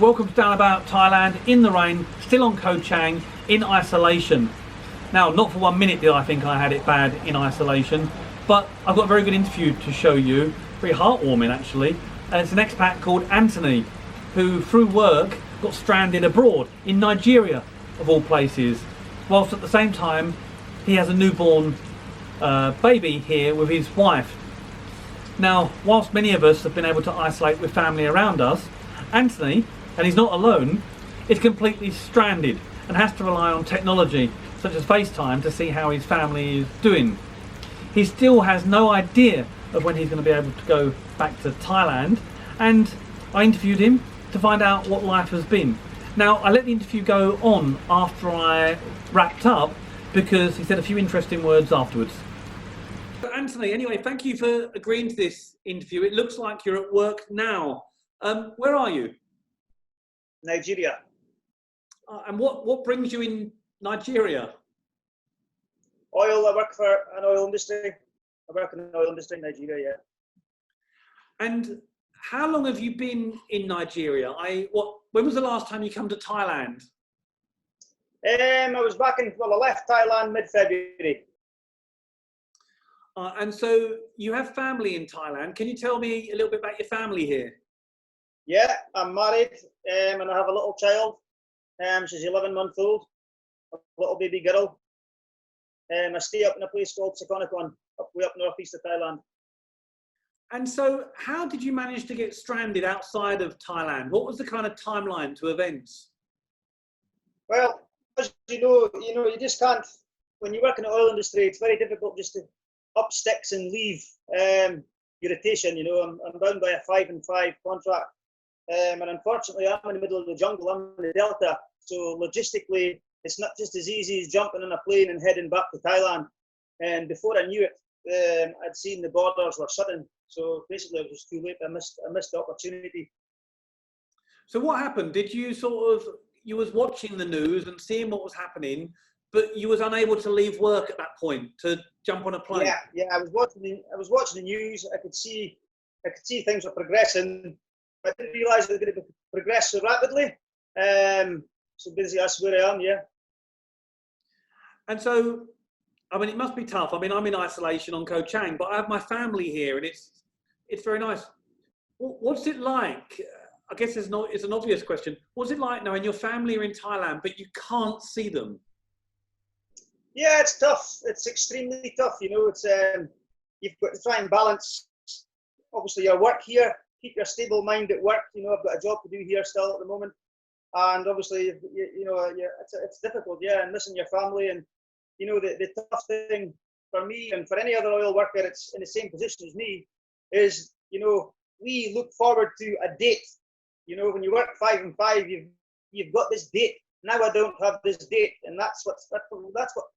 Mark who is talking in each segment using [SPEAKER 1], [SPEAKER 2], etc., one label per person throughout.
[SPEAKER 1] welcome to Down About Thailand, in the rain, still on Koh Chang, in isolation. Now, not for 1 minute did I think I had it bad in isolation, but I've got a very good interview to show you, very heartwarming actually. It's an expat called Anthony, who through work got stranded abroad, in Nigeria of all places, whilst at the same time he has a newborn baby here with his wife. Now, whilst many of us have been able to isolate with family around us, Anthony, and he's not alone, is completely stranded and has to rely on technology such as FaceTime to see how his family is doing. He still has no idea of when he's going to be able to go back to Thailand, and I interviewed him to find out what life has been. Now, I let the interview go on after I wrapped up because he said a few interesting words afterwards. Anthony, anyway, thank you for agreeing to this interview. It looks like you're at work now. Where are you?
[SPEAKER 2] Nigeria.
[SPEAKER 1] And what brings you in Nigeria?
[SPEAKER 2] Oil. I work for an oil industry. I work in the oil industry in Nigeria, yeah.
[SPEAKER 1] And how long have you been in Nigeria? When was the last time you come to Thailand?
[SPEAKER 2] I was back I left Thailand mid-February.
[SPEAKER 1] And so you have family in Thailand. Can you tell me a little bit about your family here?
[SPEAKER 2] Yeah, I'm married and I have a little child. She's 11 months old, a little baby girl. I stay up in a place called Sakonakon, way up northeast of Thailand.
[SPEAKER 1] And so how did you manage to get stranded outside of Thailand? What was the kind of timeline to events?
[SPEAKER 2] Well, as you just can't, when you work in the oil industry, it's very difficult just to up sticks and leave your rotation. I'm bound by a 5-and-5 contract. And unfortunately, I'm in the middle of the jungle, I'm in the Delta. So logistically, it's not just as easy as jumping on a plane and heading back to Thailand. And before I knew it, I'd seen the borders were shutting. So basically, it was too late. I missed the opportunity.
[SPEAKER 1] So what happened? Did you you was watching the news and seeing what was happening, but you was unable to leave work at that point to jump on a plane?
[SPEAKER 2] Yeah. I was watching the news. I could see things were progressing. I didn't realise it was going to progress so rapidly. So basically, that's where I am. Yeah.
[SPEAKER 1] And so, I mean, it must be tough. I mean, I'm in isolation on Koh Chang, but I have my family here, and it's very nice. What's it like? I guess it's an obvious question. What's it like knowing your family are in Thailand, but you can't see them?
[SPEAKER 2] Yeah, it's tough. It's extremely tough. It's you've got to try and balance, obviously, your work here, keep your stable mind at work. I've got a job to do here still at the moment, and obviously, it's difficult. Yeah, and missing your family, and the tough thing for me and for any other oil worker that's in the same position as me is, we look forward to a date. When you work 5-and-5, you've got this date. Now I don't have this date, and that's what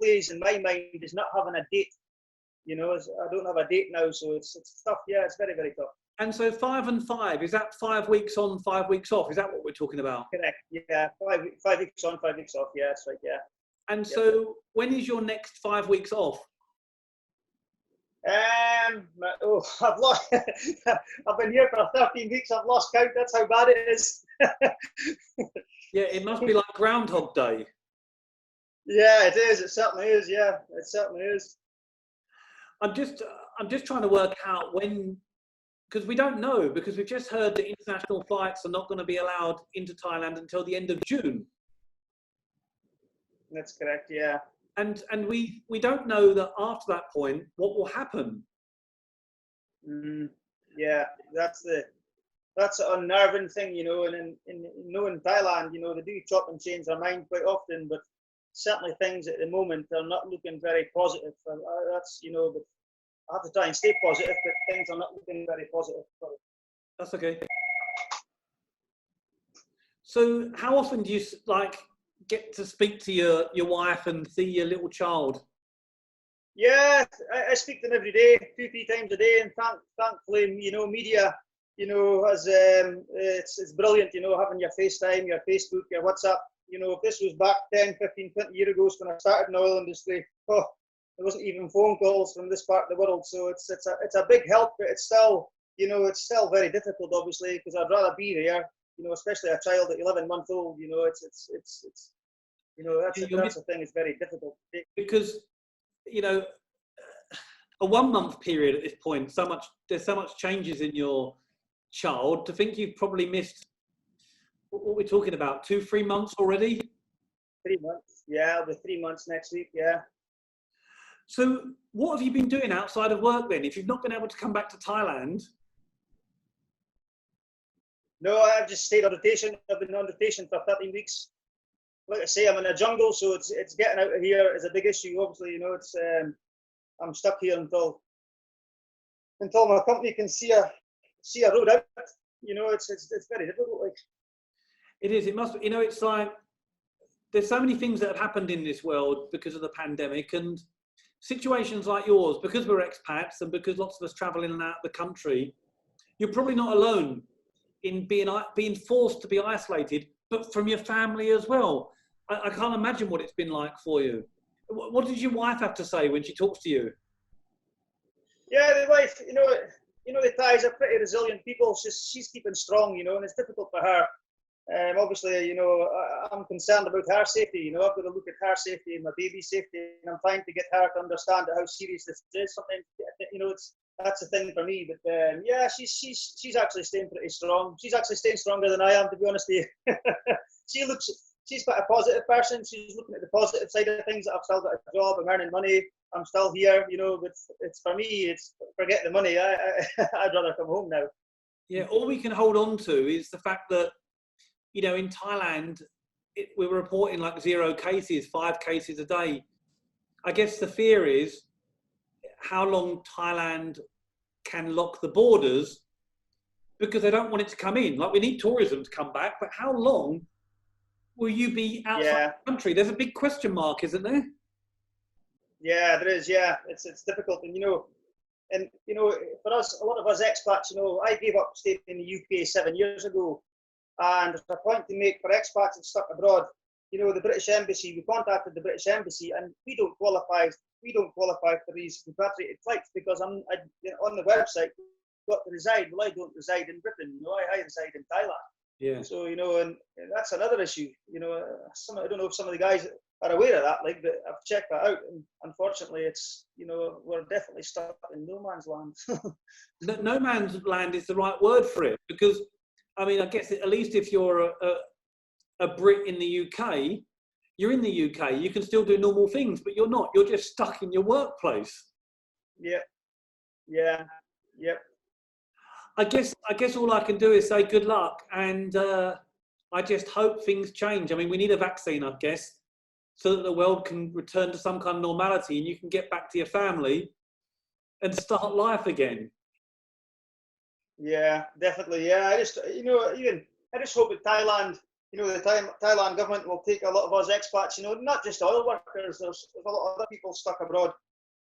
[SPEAKER 2] plays in my mind, is not having a date. I don't have a date now, so it's tough. Yeah, it's very, very tough.
[SPEAKER 1] And so 5-and-5, is that 5 weeks on, 5 weeks off? Is that what we're talking about?
[SPEAKER 2] Correct. Yeah, 5 weeks on, 5 weeks off. Yeah, that's right. Yeah.
[SPEAKER 1] And so when is your next 5 weeks off?
[SPEAKER 2] I've lost. I've been here for 13 weeks. I've lost count. That's how bad it is.
[SPEAKER 1] Yeah, it must be like Groundhog Day.
[SPEAKER 2] Yeah, it is. It certainly is. Yeah, it certainly is.
[SPEAKER 1] I'm just trying to work out when, because we don't know, because we've just heard that international flights are not going to be allowed into Thailand until the end of June.
[SPEAKER 2] That's correct. Yeah.
[SPEAKER 1] And we don't know that after that point what will happen.
[SPEAKER 2] Yeah, that's an unnerving thing, and in Thailand, they do chop and change their mind quite often, but certainly things at the moment are not looking very positive. But I have to try and stay positive, but things are not looking very positive.
[SPEAKER 1] That's okay. So how often do you get to speak to your wife and see your little child?
[SPEAKER 2] Yeah, I speak to them every day, 2-3 times a day, and thankfully, media, it's brilliant, having your FaceTime, your Facebook, your WhatsApp. If this was back 10, 15, 20 years ago when I started in the oil industry, there wasn't even phone calls from this part of the world. So it's a big help, but it's still very difficult, obviously, because I'd rather be there. you know, especially a child at 11-month-old, you know, it's you know, that's the thing. It's very difficult
[SPEAKER 1] because, you know, a 1 month period at this point, there's so much changes in your child. To think you've probably missed what we're talking about, 2-3 months already.
[SPEAKER 2] 3 months, yeah, it'll be 3 months next week, yeah.
[SPEAKER 1] So what have you been doing outside of work then? If you've not been able to come back to Thailand?
[SPEAKER 2] No, I've just stayed on rotation. I've been on rotation for 13 weeks. Like I say, I'm in a jungle, so it's getting out of here is a big issue. Obviously, you know, it's I'm stuck here until my company can see a road out. You know, it's very difficult. Like
[SPEAKER 1] it is. It must. You know, it's like there's so many things that have happened in this world because of the pandemic, and situations like yours, because we're expats and because lots of us travel in and out of the country. You're probably not alone in being forced to be isolated, but from your family as well. I can't imagine what it's been like for you. What did your wife have to say when she talks to you?
[SPEAKER 2] Yeah, the wife, you know, the Thais are pretty resilient people. She's keeping strong, you know, and it's difficult for her. Obviously, you know, I'm concerned about her safety. You know, I've got to look at her safety and my baby's safety, and I'm trying to get her to understand how serious this is. Sometimes, you know, that's the thing for me. But yeah, she's actually staying pretty strong. She's actually staying stronger than I am, to be honest with you. She's quite a positive person. She's looking at the positive side of things. I've still got a job. I'm earning money. I'm still here. You know, but it's for me. It's forget the money. I'd rather come home now.
[SPEAKER 1] Yeah, all we can hold on to is the fact that, you know, in Thailand, we were reporting like 0 cases, 5 cases a day. I guess the fear is how long Thailand can lock the borders because they don't want it to come in. Like, we need tourism to come back, but how long will you be outside the country? There's a big question mark, isn't there?
[SPEAKER 2] Yeah, there is. Yeah, it's difficult, and you know, for us, a lot of us expats, you know, I gave up staying in the UK 7 years ago, and there's a point to make for expats that stuck abroad. You know, the British Embassy. We contacted the British Embassy, and we don't qualify. We don't qualify for these repatriated flights because on the website got to reside. Well, I don't reside in Britain. You know, I reside in Thailand.
[SPEAKER 1] Yeah.
[SPEAKER 2] So, you know, and that's another issue. You know, I don't know if some of the guys are aware of that, like, but I've checked that out, and unfortunately, it's, you know, we're definitely stuck in no man's land.
[SPEAKER 1] No man's land is the right word for it, because, I mean, I guess at least if you're a Brit in the UK, you're in the UK, you can still do normal things, but you're not. You're just stuck in your workplace.
[SPEAKER 2] Yeah. Yep.
[SPEAKER 1] I guess all I can do is say good luck, and I just hope things change. I mean, we need a vaccine, I guess, so that the world can return to some kind of normality and you can get back to your family and start life again.
[SPEAKER 2] Yeah, definitely. Yeah, I just hope that Thailand, you know, the Thailand government will take a lot of us expats, you know, not just oil workers. There's a lot of other people stuck abroad.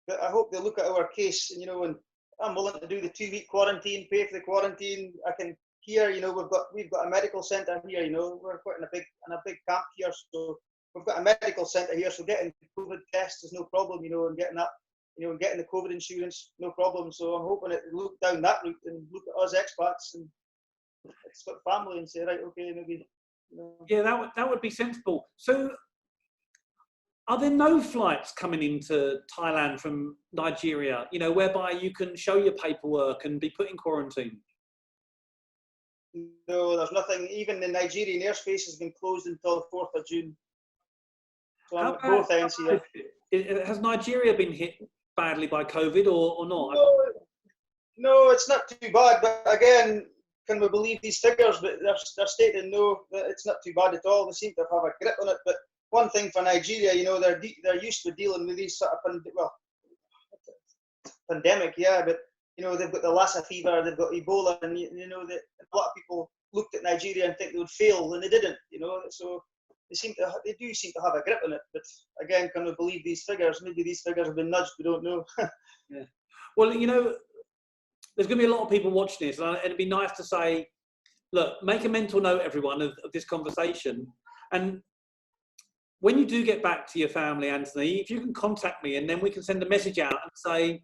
[SPEAKER 2] But I hope they look at our case, and, you know, and I'm willing to do the 2-week quarantine, pay for the quarantine. I can here, you know, we've got a medical centre here, you know, we're quite in a big camp here, so we've got a medical centre here, so getting COVID tests is no problem, you know, and getting that, you know, and getting the COVID insurance, no problem. So I'm hoping it look down that route and look at us expats and it's got family and say, right, okay, maybe. You know.
[SPEAKER 1] Yeah, that would be sensible. So, are there no flights coming into Thailand from Nigeria, you know, whereby you can show your paperwork and be put in quarantine?
[SPEAKER 2] No, there's nothing. Even the Nigerian airspace has been closed until the 4th of June. So I'm at both ends here.
[SPEAKER 1] Has Nigeria been hit badly by COVID or not?
[SPEAKER 2] No, it's not too bad. But again, can we believe these figures? But they're stating no, that it's not too bad at all. They seem to have a grip on it. But one thing for Nigeria, you know, they're used to dealing with these sort of pandemic, yeah. But you know, they've got the Lassa fever, they've got Ebola, and you know that a lot of people looked at Nigeria and think they would fail, and they didn't. You know, so they do seem to have a grip on it. But again, can we believe these figures? Maybe these figures have been nudged. We don't know.
[SPEAKER 1] Yeah. Well, you know, there's going to be a lot of people watching this, and it'd be nice to say, look, make a mental note, everyone, of this conversation, and when you do get back to your family, Anthony, if you can contact me, and then we can send a message out and say,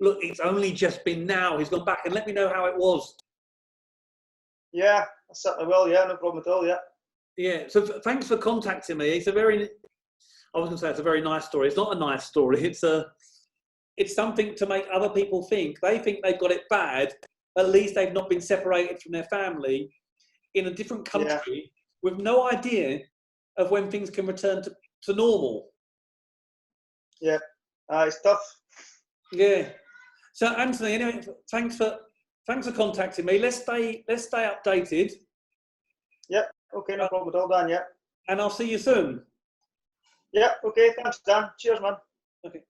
[SPEAKER 1] look, it's only just been now. He's gone back, and let me know how it was.
[SPEAKER 2] Yeah, I certainly will. Yeah, no problem at all. Yeah.
[SPEAKER 1] Yeah. So thanks for contacting me. It's a very, I was going to say it's a very nice story. It's not a nice story. It's something to make other people think. They think they've got it bad. At least they've not been separated from their family in a different country with no idea of when things can return to normal.
[SPEAKER 2] Yeah. It's tough.
[SPEAKER 1] Yeah. So Anthony, anyway, thanks for contacting me. Let's stay updated.
[SPEAKER 2] Yeah. Okay, no problem at all, Dan. Yeah.
[SPEAKER 1] And I'll see you soon.
[SPEAKER 2] Yeah. Okay. Thanks, Dan. Cheers, man.
[SPEAKER 1] Okay.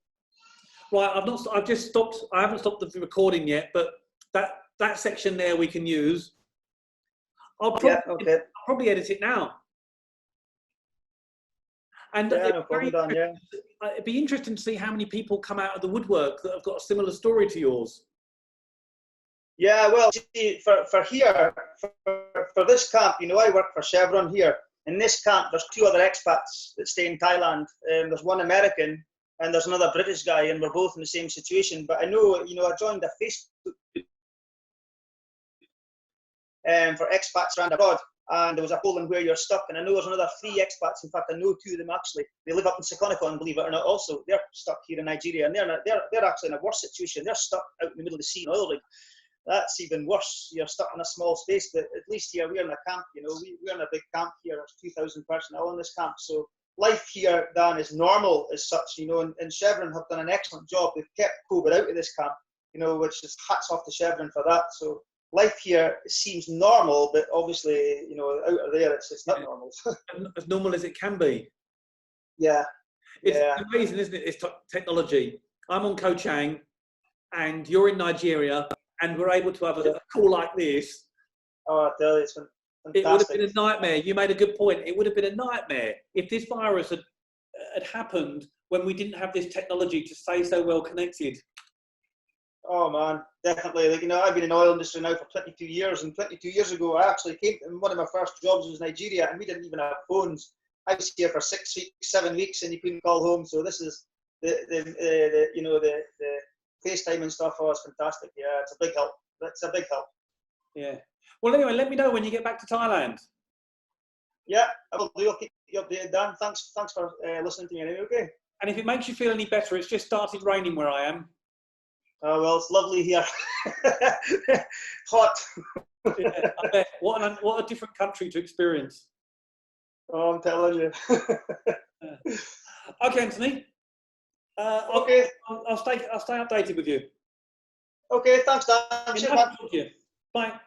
[SPEAKER 1] Right. I've just stopped. I haven't stopped the recording yet, but that section there we can use. I'll probably edit it now. And
[SPEAKER 2] yeah, no problem, Dan. Yeah.
[SPEAKER 1] It'd be interesting to see how many people come out of the woodwork that have got a similar story to yours.
[SPEAKER 2] Yeah, well, see, for here, for this camp, you know, I work for Chevron here. In this camp, there's 2 other expats that stay in Thailand. There's one American and there's another British guy, and we're both in the same situation. But I know, you know, I joined a Facebook for expats around abroad, and there was a poll on where you're stuck. And I know there's another 3 expats. In fact, I know 2 of them actually. They live up in Sekonikon, believe it or not. Also, they're stuck here in Nigeria, and they're actually in a worse situation. They're stuck out in the middle of the sea in oil rig. That's even worse. You're stuck in a small space, but at least here we're in a camp. You know, we're in a big camp here. There's 2,000 personnel in this camp. So life here, Dan, is normal as such. You know, and Chevron have done an excellent job. They've kept COVID out of this camp. You know, which is hats off to Chevron for that. So life here seems normal, but obviously, you know, out of there, it's not normal.
[SPEAKER 1] As normal as it can be.
[SPEAKER 2] Yeah.
[SPEAKER 1] It's amazing, isn't it? It's technology. I'm on Koh Chang, and you're in Nigeria, and we're able to have a call like this.
[SPEAKER 2] Oh, I tell you, it's fantastic.
[SPEAKER 1] It would have been a nightmare. You made a good point. It would have been a nightmare if this virus had happened when we didn't have this technology to stay so well connected.
[SPEAKER 2] Oh man, definitely. Like, you know, I've been in the oil industry now for 22 years, and 22 years ago, I actually came. And one of my first jobs was Nigeria, and we didn't even have phones. I was here for 6 weeks, 7 weeks, and you couldn't call home. So this is the you know, the FaceTime and stuff. Oh, it's fantastic. Yeah, it's a big help. It's a big help.
[SPEAKER 1] Yeah. Well, anyway, let me know when you get back to Thailand.
[SPEAKER 2] Yeah, I will do. I'll keep you updated, Dan. Thanks for listening to me anyway. Okay.
[SPEAKER 1] And if it makes you feel any better, it's just started raining where I am.
[SPEAKER 2] Oh, well, it's lovely here. Hot.
[SPEAKER 1] Yeah, I bet. What a different country to experience.
[SPEAKER 2] Oh, I'm telling you.
[SPEAKER 1] Okay, Anthony.
[SPEAKER 2] Okay.
[SPEAKER 1] I'll stay updated with you.
[SPEAKER 2] Okay, thanks, Dan. Cheers, man.
[SPEAKER 1] Bye.